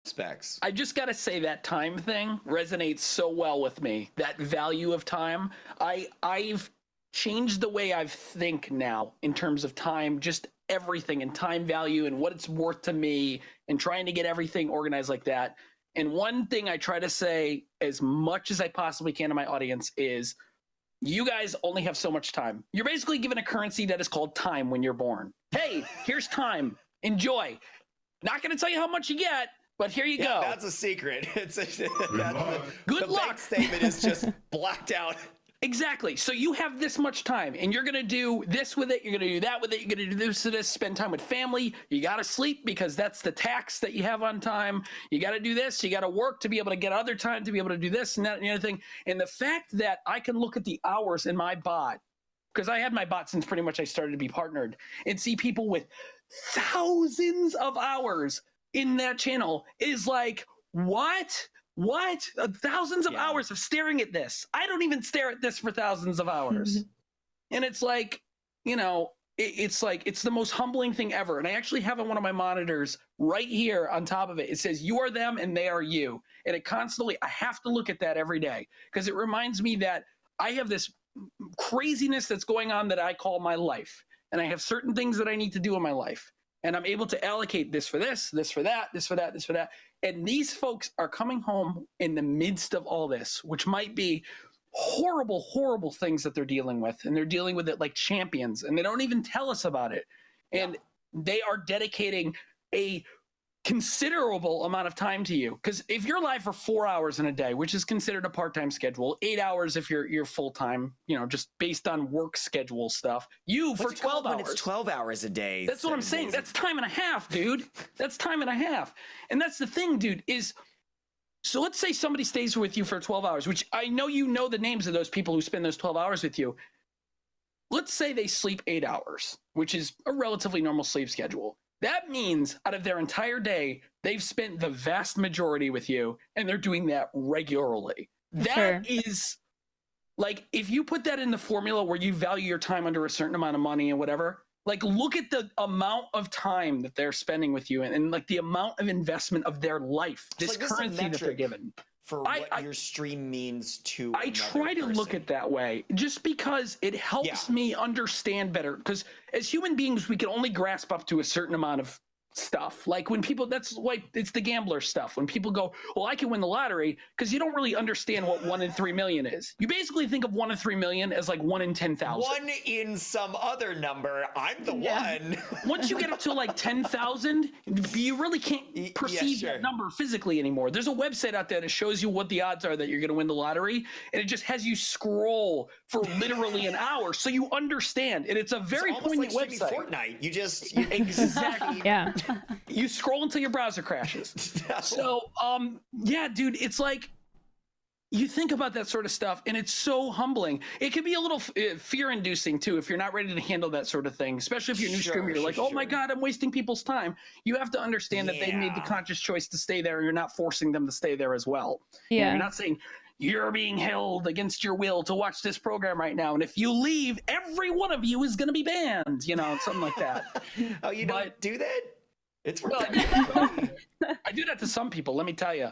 aspects. I just got to say that time thing resonates so well with me. That value of time. I've changed the way I think now in terms of time, just everything and time value and what it's worth to me and trying to get everything organized like that. And one thing I try to say as much as I possibly can to my audience is you guys only have so much time. You're basically given a currency that is called time when you're born. Hey, here's time. Enjoy. Not going to tell you how much you get, but here you go. That's a secret. Good the luck. bank statement is just blacked out. Exactly. So you have this much time and you're going to do this with it. You're going to do that with it. You're going to do this with this, spend time with family. You got to sleep because that's the tax that you have on time. You got to do this. You got to work to be able to get other time to be able to do this and that and the other thing. And the fact that I can look at the hours in my bot, because I had my bot since pretty much I started to be partnered, and see people with thousands of hours in that channel is like, what? Thousands of hours of staring at this. I don't even stare at this for thousands of hours. And it's like, you know, it's like, it's the most humbling thing ever. And I actually have on one of my monitors right here on top of it. It says, you are them and they are you. And it constantly, I have to look at that every day because it reminds me that I have this craziness that's going on that I call my life. And I have certain things that I need to do in my life. And I'm able to allocate this for this, this for that, this for that, this for that. And these folks are coming home in the midst of all this, which might be horrible, horrible things that they're dealing with. And they're dealing with it like champions. And they don't even tell us about it. And they are dedicating a considerable amount of time to you. Because if you're live for 4 hours in a day, which is considered a part-time schedule, 8 hours if you're full-time, you know, just based on work schedule stuff, for 12 hours. When it's 12 hours a day. That's what I'm saying. That's time and a half, dude. That's time and a half. And that's the thing, dude, is, so let's say somebody stays with you for 12 hours, which I know you know the names of those people who spend those 12 hours with you. Let's say they sleep 8 hours, which is a relatively normal sleep schedule. That means out of their entire day, they've spent the vast majority with you, and they're doing that regularly. That is, like, if you put that in the formula where you value your time under a certain amount of money and whatever, like, look at the amount of time that they're spending with you and like the amount of investment of their life, this currency that they're given. For what your stream means to I try to look at that way just because it helps me understand better, because as human beings we can only grasp up to a certain amount of stuff. Like when people, that's why it's the gambler stuff. When people go, well, I can win the lottery, because you don't really understand what 1 in 3 million is. You basically think of 1 in 3 million as like 1 in 10,000. 1 in some other number. I'm the one. Once you get up to like 10,000, you really can't perceive that number physically anymore. There's a website out there that shows you what the odds are that you're going to win the lottery, and it just has you scroll for literally an hour, so you understand. And it's a very poignant website. Fortnite. Exactly. Yeah. You scroll until your browser crashes. So, yeah, dude, it's like, you think about that sort of stuff and it's so humbling. It can be a little fear-inducing too if you're not ready to handle that sort of thing, especially if you're a new streamer. You're like, oh my God, I'm wasting people's time. You have to understand that they made the conscious choice to stay there, and you're not forcing them to stay there as well. Yeah. You're not saying, you're being held against your will to watch this program right now, and if you leave, every one of you is going to be banned, you know, something like that. Oh, you don't do that? It's worth I do that to some people, let me tell you.